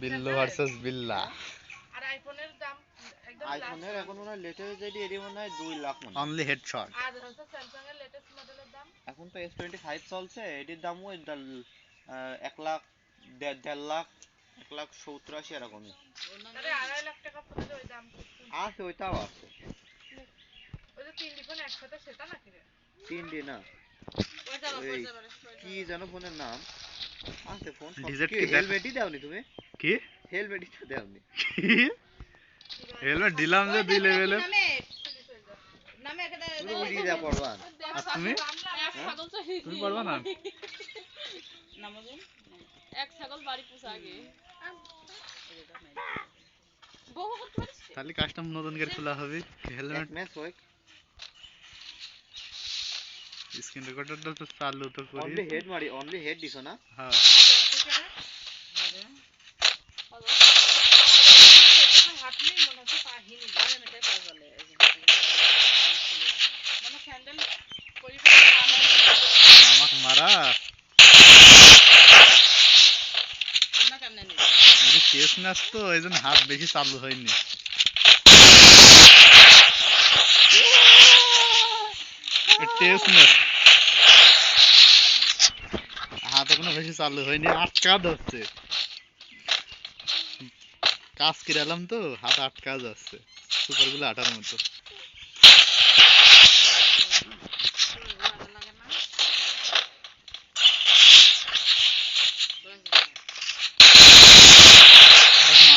Billu versus বিল্লা। আর আইফোনের দাম একদম আইফোনের এখন মনে হয় লেটেস্ট যেটি এটি মনে হয় 2 লাখ মনে হয়। Only headshot. আর হচ্ছে স্যামসাং এর লেটেস্ট মডেলের দাম এখন তো S25 চলছে, এটির দামও 1 লাখ 1.5 লাখ 1,70,80 এরকমই। আরে 2.5 লাখ টাকা পড়ে ওই দাম আছে, ওইটাও আছে। ওই যে 3 ফোন একসাথে সেটা নাকি রে? 3D না, কি জানো ফোনের নাম আছে। ফোন হেলমেটই দাওনি তুমি? কি হেলমেটই তো দাওনি? হেলমেট দিলাম যে 2 লেভেলে। নামে একটা তুমি উড়ি যা পড়বা। আর তুমি তুমি পারবা না? নামগুন এক ছাগল বাড়ি পোষা আগে বহু করতে পারিস তাহলে কাস্টম নতুন করে খোলা হবে। হেলমেট ম্যাচ হয়। স্ক্রিন রেকর্ডারটা তো চালু তো করি। অনলি হেড দিছো না? হ্যাঁ হাত নেই মনে হচ্ছে পাহিনি যায় না তাই বলে মানে স্যান্ডেল পরিবার আমাকে মারা না কেন নেই এই টেস্ট ম্যাচ তো এইজন্য হাত বেশি চালু হয়নি। টেস্ট ম্যাচ হাত এখনো বেশি চালু হয়নি, আটকা যাচ্ছে। কাজ করে এলাম তো হাত আটকা যাচ্ছে, সুপারগুলো আটার মতো।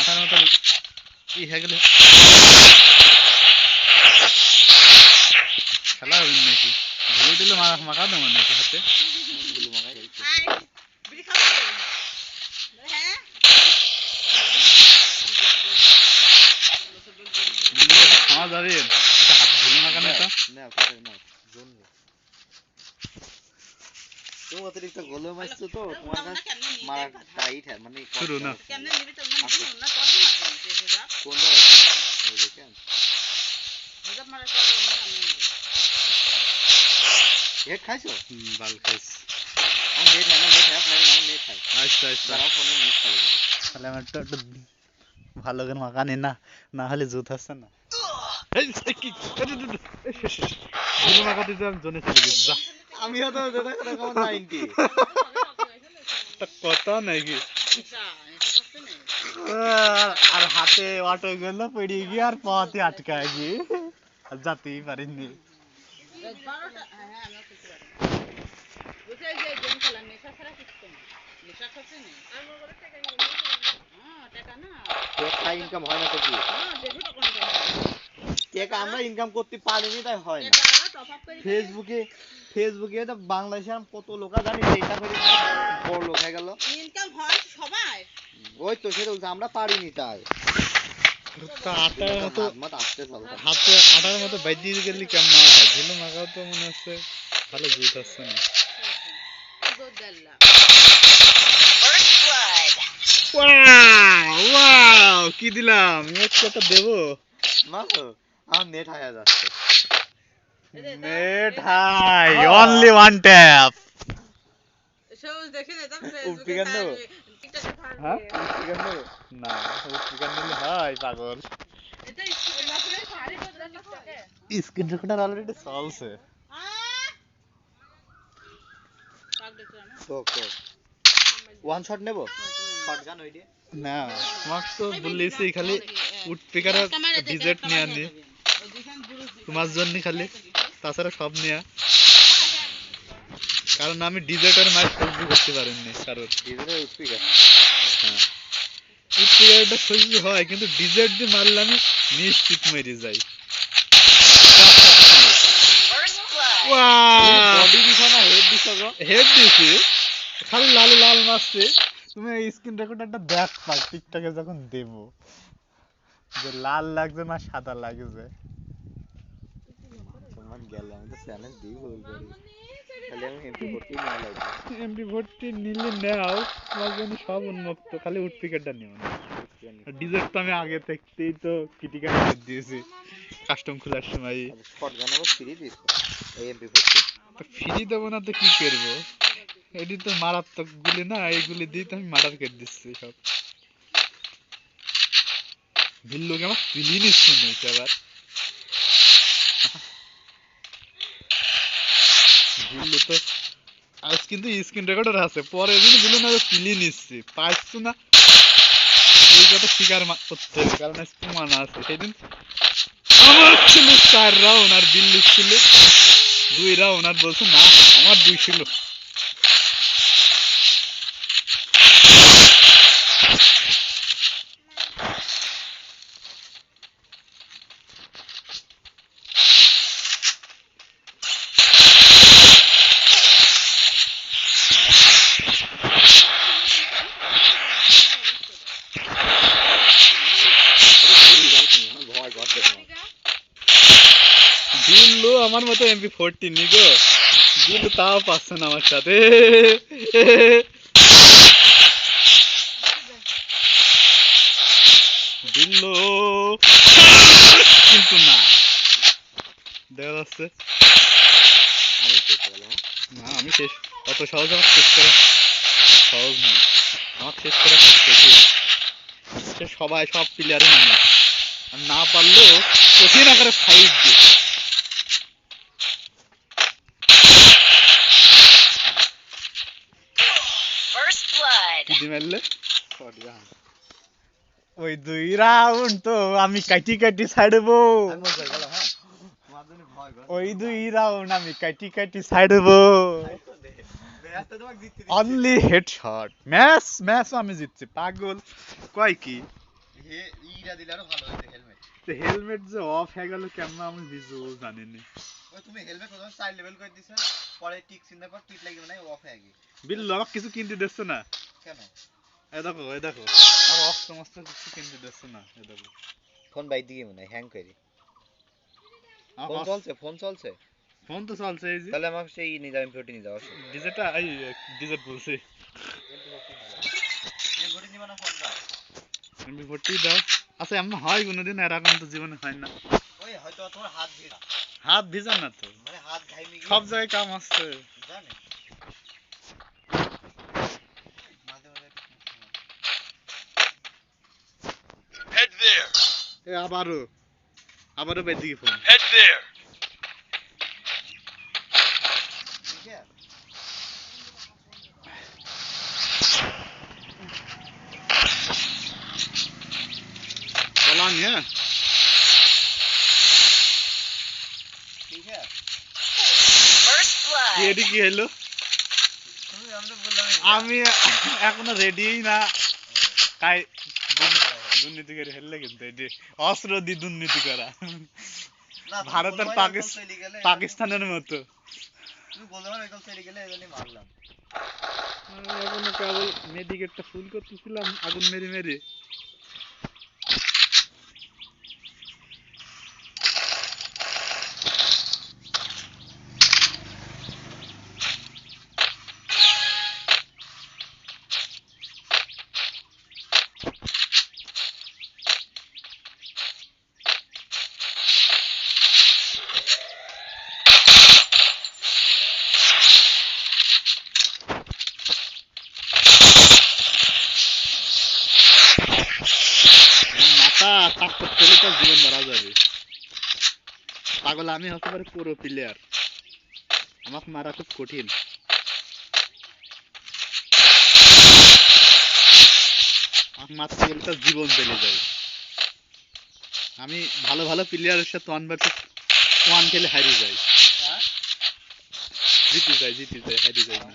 আটার মতো কি হয়ে গেলে খেলা হবে নাকি? ধুলো দিলে মাখা দেবো নাকি হাতে? খাওয়া যাবে হাত ধুলো মাখানো তো তুমি অতিরিক্ত গোলে মারছো তো তোমার কাছে মারা টাইট হয় মানে শুরু না কেমনে নিবি তো না নিবি না কত মারবি সেটা কোন জায়গায় এই দেখেন হিসাব মারা তো না আমি নিবি হেড খাইছো? বাল খাইছি। আর নেট হয় না, নেট হয় আপনাকে না, নেট খাই আচ্ছা আচ্ছা তারাও ফোনে নেট খালি যাবে। তাহলে আমার একটু ভালো করে মাখানি না, না হলে জুত হচ্ছে না। ধুলো মাখাতে যে আমি জোনে চলে গেছি। যা আমিও তো দেখো 90 কথা নাকি আর হাতে অটো গেল পড়ে গিয়ে আর পাতে আটকায় গিয়ে আর যেতেই পারিনি। টাকা ইনকাম হয় না তো কি? টাকা আমরা ইনকাম করতে পারিনি তাই হয় না। ফেসবুকে তো বাংলাদেশের কত লোক জানি এটা করে বড় লোক হয়ে গেল। ইনকাম হয় সবাই ওই তো সেটা আমরা পারিনি তাই। আটার মতো হাতে আটার মতো বাইরে গেলে কেমন হয়? ধুলো মাখাও তো মনে হচ্ছে ভালো জুত হচ্ছে না। ওয়াও কি দিলাম একটা দেবো না তো আমার নেট হায়া যাচ্ছে। Net high only one tap. সবুজ দেখে নিতাম উৎপিকার নেবো? হ্যাঁ উৎপিকার নেবো না, উৎপিকার নিলে হয় পাগল। স্ক্রিন রেকর্ডার অলরেডি চলছে। ওয়ান শট নেবো? শটগান ওই দিয়ে না তোমাকে তো বললেছি খালি উৎপিকার ডিজেট নিয়ে আনি তোমার জন্য খালি, তাছাড়া সব নিয়ে। কারণ আমি ডিজেটের ম্যাচ সহ্য করতে পারিনি। কারণ ডিজেটের উৎপিকার হ্যাঁ উৎপিকারটা সহ্য হয় কিন্তু ডিজেট দিয়ে মারলে আমি নিশ্চিত মেরে যাই। হেড দিছি খালি লাল লাল মারছে। তুমি স্ক্রিন রেকর্ডারটা দেখবা টিকটকে যখন দেব যে লাল লাগছে না সাদা লাগছে। তোমার গেল আমি তো চ্যালেঞ্জ দিই ভুল করি, খালি আমি MP40 নিয়ে লাগবে। MP40 নিলে নাও, তোমার জন্য সব উন্মুক্ত, খালি উৎপিকারটা নিও না। ডিজেট তো আমি আগে থেকেই তো ক্রিটিক্যাল করে দিয়েছি কাস্টম খোলার সময়। শটগান আবার ফ্রি দিছো এই MP40? ফ্রি দেবো না তো কি করবো? এটি তো মারাত্মক গুলি না, এইগুলি দিয়ে তো আমি মার্ডার করে দিচ্ছি সব। ভিল্লুকে আমার তুলি নিচ্ছে এবার। ভিল্লু তো আজ কিন্তু স্ক্রিন রেকর্ডার আছে, পরে কিন্তু ভিল্লু না তুলি নিচ্ছি পাইছো না, এই কথা স্বীকার করতে হবে, কারণ আজ প্রমাণ আছে। সেদিন আমার ছিল 4 রাউন্ড আর বিল্লু ছিল 2 রাউন্ড, আর বলছে না আমার 2 ছিল। বিল্লু আমার মতো MP40 নি গো, বিল্লু তাও পাচ্ছে না আমার সাথে। বিল্লু কিন্তু না, দেখা যাচ্ছে না আমি শেষ, অত সহজ আমার শেষ করা সহজ নয়, আমার শেষ করা সে সবাই সব প্লেয়ারই মানে আর না পারলেও কঠিন আকারে ফাইট দিয়ে কি মারলে ওই 2 রাউন্ড তো আমি কাটি কাটি ছাড়বো, ওই 2 রাউন্ড আমি কাটি কাটি ছাড়বো। অনলি হেডশট ম্যাচ, ম্যাচ আমি জিতছি পাগল কয় কি। হেলমেট যে অফ হয়ে গেল কেমন আমি বুঝবো জানিনি। তুমি হেলমেট প্রথমে 4 লেভেল করে দিছ, পরে টিক চিন্তা পর টিক লাগবে না অফ হয়ে গেছে। বিল্লু আমাকে কিছু কিনতে দিচ্ছ না কেন? এই দেখো এই দেখো আর অফ সমস্ত কিছু কিনতে দিচ্ছ না, এই দেখো ফোন বাই দিকে মনে হ্যাং করে। ফোন চলছে, ফোন চলছে, ফোন তো চলছে। এই যে তাহলে আমাকে সেই নিয়ে M40 নিয়ে যাও। ডিজেটা এই ডিজেট বলছে M40 নিবা না ফোন দাও, MP40 দাও। আচ্ছা এমন হয় কোনোদিন, এরকম তো জীবনে হয় না। ওই হয়তো তোমার হাত ভিজা, হাত ভিজা না তো, মানে হাত ঘাইমে গিয়ে সব জায়গায় কাম আসছে জানে মাঝে মাঝে। Head there. এ আবারও আবারও বেদিকে ফোন। Head there. ঠিক আছে চলান হ্যাঁ ঠিক আছে। কি এটি কি হলো, তুমি আমি তো বললাম আমি এখনো রেডিই না। তাই দুর্নীতি করে ফেললে কিন্তু এটি অস্ত্র দিয়ে দুর্নীতি করা ভারত আর পাকিস্তানের মতো। তুমি বলতে পারো একদম চলে গেলে এজন্যই মারলাম। আমি এখনো কেবল মেডিকেটটা ফুল করতেছিলাম আগুন মেরে মেরে। কাজ করতে হলে তো জীবন মারা যাবে পাগল। আমি হতে পারি পুরো প্লেয়ার, আমাকে মারা খুব কঠিন। আমাকে মারতে গেলে তো জীবন চলে যায়। আমি ভালো ভালো প্লেয়ারের সাথে 1v1 খেলে হারিয়ে যাই, জিতে যাই হারিয়ে যাই না।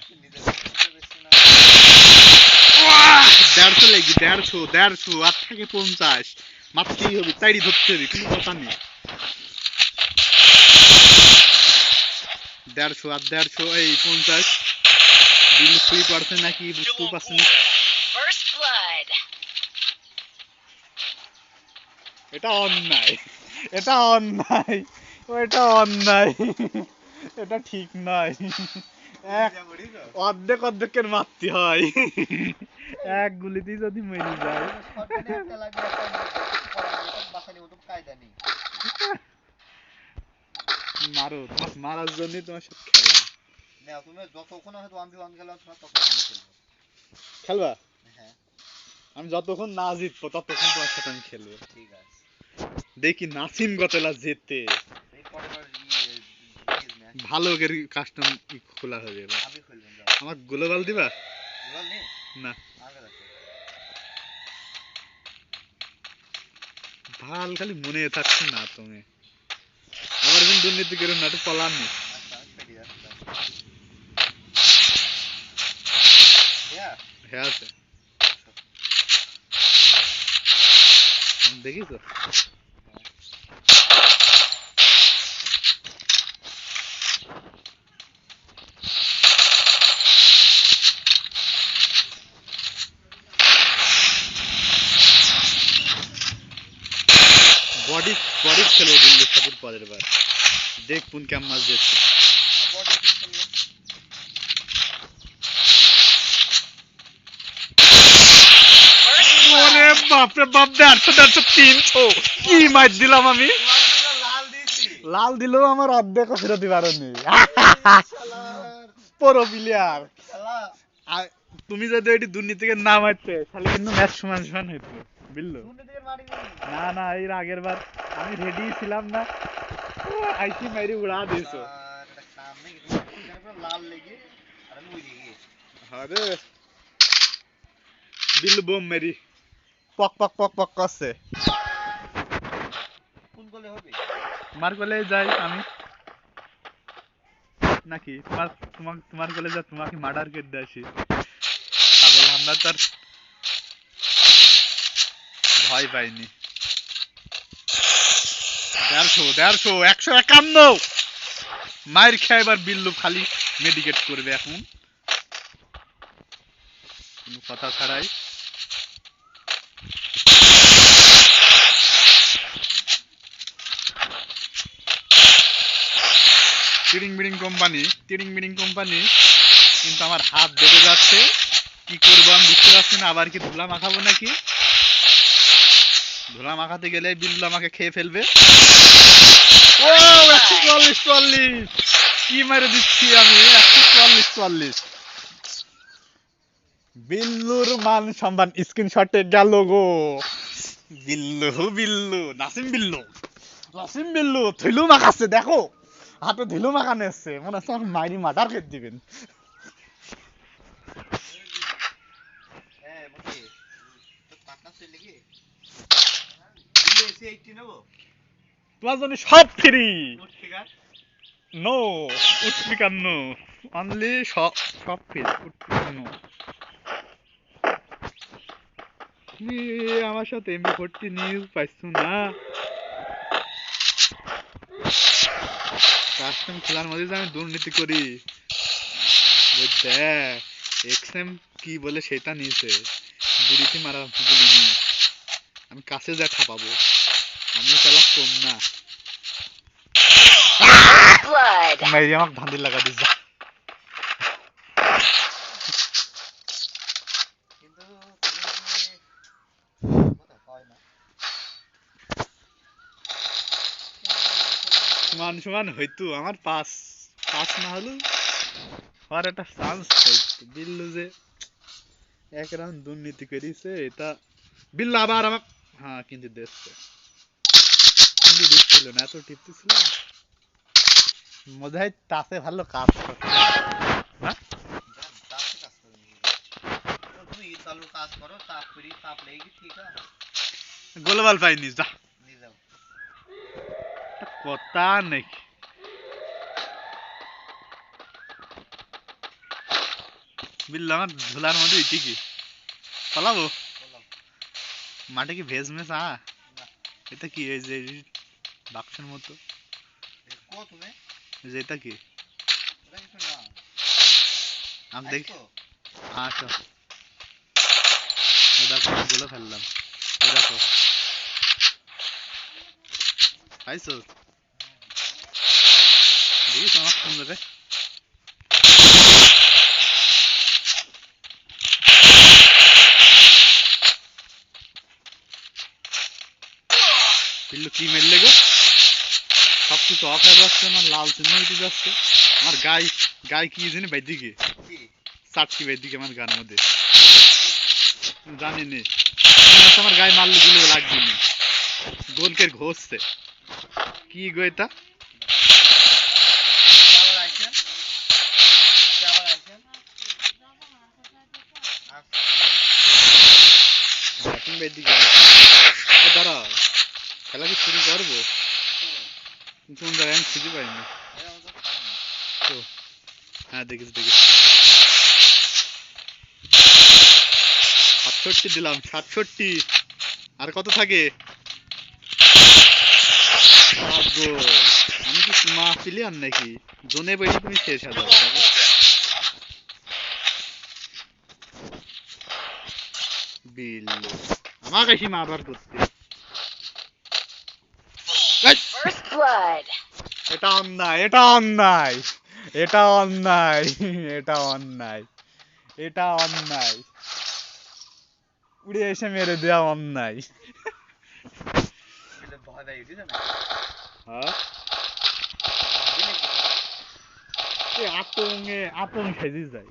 150 লেগে 150 8 থেকে 50 মারতেই হবে, তাইড়ি ধরতে হবে, কোনো কথা নেই। 150 আর 150 এই 50 বিল 3% নাকি 2%। এটা অন্যায়, এটা অন্যায়, এটা অন্যায়, এটা ঠিক নয়। অর্ধেক অর্ধেকের মারতে হয়, এক গুলিতেই যদি মরে যায়। মারো, মারার জন্য তোমার সাথে খেলা। না তুমি যতক্ষণ হয়তো 1v1 খেলো ততক্ষণ খেলবো। খেলবা? হ্যাঁ আমি যতক্ষণ না জিতবো ততক্ষণ তোমার সাথে আমি খেলবো। ঠিক আছে। দেখি নাসিম গতলা জিতে এই পরের বার ম্যাচ ভালো করে কাস্টম খোলা হয়ে যাবে। আমি খেলবো যাও। আমার গ্লোবাল দিবা? গোলাল নেই? না আগে আছে। ভাল খালি মনে থাকছে না তুমি। আবার কিন্তু দুর্নীতি করে না, একটু পলান নি। আচ্ছা আমি পেটি যাচ্ছি। হ্যাঁ হ্যাঁ আছে। দেখিস বডি বডি খেলবো দিল্লি সাপুর পরের বার। দেখ কোন কেমন মাছ দিচ্ছে। বডি কি খেলবো? ওরে বাপরে বাপ, 150 কি মাছ দিলাম আমি। লাল দিয়েছি। লাল দিলেও আমার অর্ধেকও ফেরত দিবার নেই। পুরো প্লেয়ার। শালা তুমি যদি এটি দুর্নীতিকে না মারতে তাহলে কিন্তু ম্যাচ সমান সমান হইতো বুঝলো। দুর্নীতির মারি নি। না না, এর আগের বার আমি রেডি ছিলাম না, আইসি মারি উড়া দিয়েছো। আর এটা কাম নেই কিন্তু এখানে পুরো লাল লেগে আর আমি উড়ে গিয়েছি। আরে বিল্লু বোম মেরি পক পক পক পক করছে। কোন গোলে হবে? তোমার কোলে যাই আমি নাকি তোমার কোলে যা তোমাকে মার্ডার করে দিয়ে আসি। পাগল আমরা তার ভয় পাইনি। 151 মায়ের খেয়ে এবার বিল্লু খালি মেডিকেট করবে এখন কোনো কথা ছাড়াই। টিডিং বিডিং কোম্পানি কিন্তু আমার হাত বেড়ে যাচ্ছে, কি করবো আমি বুঝতে পারছি না। আবার কি ধুলা মাখাবো নাকি? ধুলা মাখাতে গেলে বিল্লু আমাকে খেয়ে ফেলবে। ও 144 কি মেরে দিচ্ছি আমি, 144। বিল্লুর মান সম্মান স্ক্রিনশটে গেল গো। বিল্লু নাসিম বিল্লু ধুলু মাখাচ্ছে, দেখো হাতে ধুলু মাখানো এসছে, মনে হচ্ছে আমার মাইরি মার্ডার করে দিবেন। হ্যাঁ বলি তো পার্টনার চলে গিয়ে দিলে এসে 80 নেবো। তোমার জন্য সব ফ্রি। নোট ফিগার নো উৎপিকার নো, অনলি সব ফ্রি উৎপিকার নো। তুমি আমার সাথে MP40 নিউজ পাইছো না? কাস্টম খেলার মধ্যে যে আমি দুর্নীতি করি, দেখ এক্সএম কি বলে সেটা নিয়েছে, বুড়িতে মারা বলিনি। আমি কাছে যা খাপাবো, আমি চালাক কম না। মেরি আমাকে ধান্দি লাগা দিস যা। কিন্তু কথা হয় না। সমান হইতো আমার পাস না হলো আর একটা চান্স হইতো। বিল্লু যে এক রাউন্ড দুর্নীতি করেছে, এটা বিল্লু আবার আমাকে হ্যাঁ কিন্তু দিচ্ছে, কিন্তু দিচ্ছিল না, এত টিপতে ছিল মনে হয় তাতে ভালো কাজ করছে। হ্যাঁ তাতে কাজ করে নি। তো তুমি চালু কাজ করো, তাপ করি তাপ লেগে ঠিক আছে গোলবাল পাইনি যা, নিয়ে যাও। কথা নাকি বিল্লু আমার ধুলার মধ্যে ইটি কি পালাবো বললাম মাঠে কি ভেজ মেস না এটা কি এই যে বাক্সের মতো, কো তুমি এই যে এটা কি এটা কিছু না। আমি দেখি। আইছো? আসো এই দেখো আমি বলে ফেললাম, এই দেখো পাইছো দেখিস আমার কোন জায়গায়। বিল্লু কি মেরলে গো, সব কিছু অফ হয়ে যাচ্ছে না, লাল চিহ্ন উঠে যাচ্ছে। আমার গায়ে কি জানি বাইদিকে কি চারটি বাইদিকে আমার গায়ের মধ্যে জানি নে আমার গায়ে মারলে গুলো লাগবে না, গোলকের ঘষছে কি গো এটা। আবার আইছেন আবার আইছেন ব্যাটিং বাইদিকে দাঁড়াও, খেলা কি শুরু করবো? কিন্তু কোন জায়গায় আমি খুঁজে পাইনি। তো হ্যাঁ দেখিস 67 দিলাম, 67। আর কত থাকে? 5 গোল। আমি কি মা প্লেয়ার নাকি? জোনে বেশি তুমি শেষ You হাজার won't move them. বিল আমার কাছে মারবার করতে। First blood. এটা অন্যায়, এটা অন্যায়, এটা অন্যায়, এটা অন্যায়, এটা অন্যায়। উড়ে এসে মেরে দেওয়া অন্যায়। ভয় পাই উঠেছে না হ্যাঁ দিলে কি আতঙ্ক হেজি যায়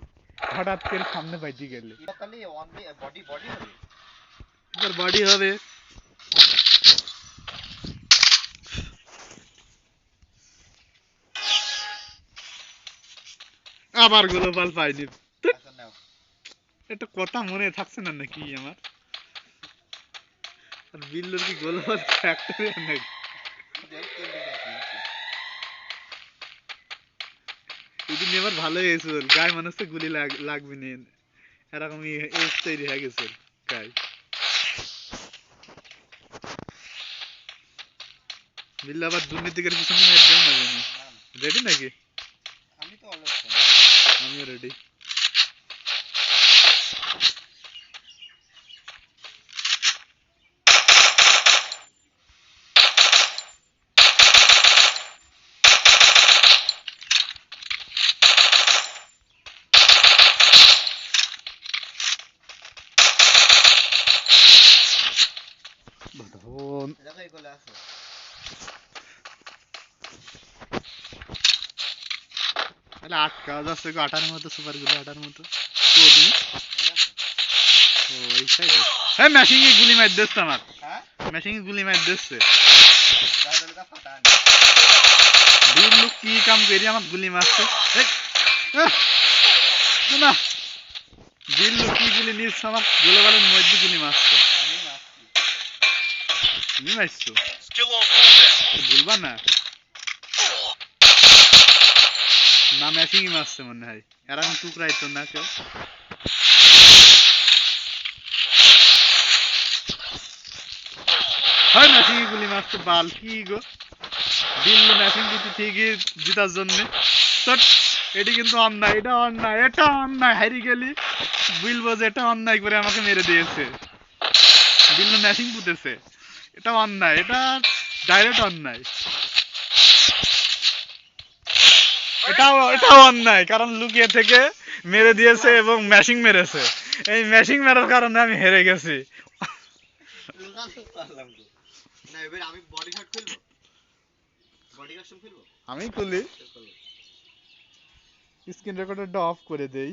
হঠাৎ করে সামনে পাইতে গেলে। তাহলে অন বডি বডি হবে তোর বডি হবে। আবার গোলপাল পাইনি। আসলে নাও একটা কথা মনে থাকছে না নাকি আমার? আর বিল্লুর কি গোলপাল ফ্যাক্টরি নাকি? এদিন এবার ভালো হয়েছিল, গায়ে মনে হচ্ছে গুলি লাগবে না, এরকমই এজ তৈরি হয়ে গেছে গায়ে। বিল্লু আবার দুর্নীতিকের পিছনে ম্যাচ দেয় না জানি। রেডি নাকি? আমি তো অলওয়েজ আমিও রেডি। দেখো এগুলো আছে তাহলে আটকা যাচ্ছে গো, আটার মতো, সুপার গুলো আটার মতো। তো তুমি ও এই সাইডে হ্যাঁ ম্যাশিং এ গুলি মার দিচ্ছে আমার, হ্যাঁ ম্যাশিং এ গুলি মার দিচ্ছে। দাদা কা ফাটা বিল্লু কি কাম করি আমার গুলি মারছে। এই, না বিল্লু কি গুলি নিচ্ছে আমার গোলবালের মধ্যে গুলি মারছে। আমি মারছি তুমি মারছো Still won't move them. বলবা না, না ম্যাশিং ই মারছে মনে হয়, এরকম টুকরাই তো না কেউ। হয় ম্যাশিং এ গুলি মারছে বাল কি গো। বিল্লু ম্যাশিং দিতে ঠিকই জিতার জন্য। এটি কিন্তু অন্যায়, এটা অন্যায়, এটা অন্যায়, হারি গেলি বিলবো যে এটা অন্যায় করে আমাকে মেরে দিয়েছে। বিল্লু ম্যাশিং পুঁতেছে, এটা অন্যায়, এটা ডাইরেক্ট অন্যায়। এটাও অন্যায়, কারণ লুকিয়ে থেকে মেরে দিয়েছে এবং ম্যাশিং মেরেছে। এই ম্যাশিং মেরার কারণে আমি হেরে গেছি। লুকাতে পারলাম তো না এবার আমি বডি শট খেলবো বডি কাস্টম খেলবো আমি খুলি খেলবো স্ক্রিন রেকর্ডারটা অফ করে দেই।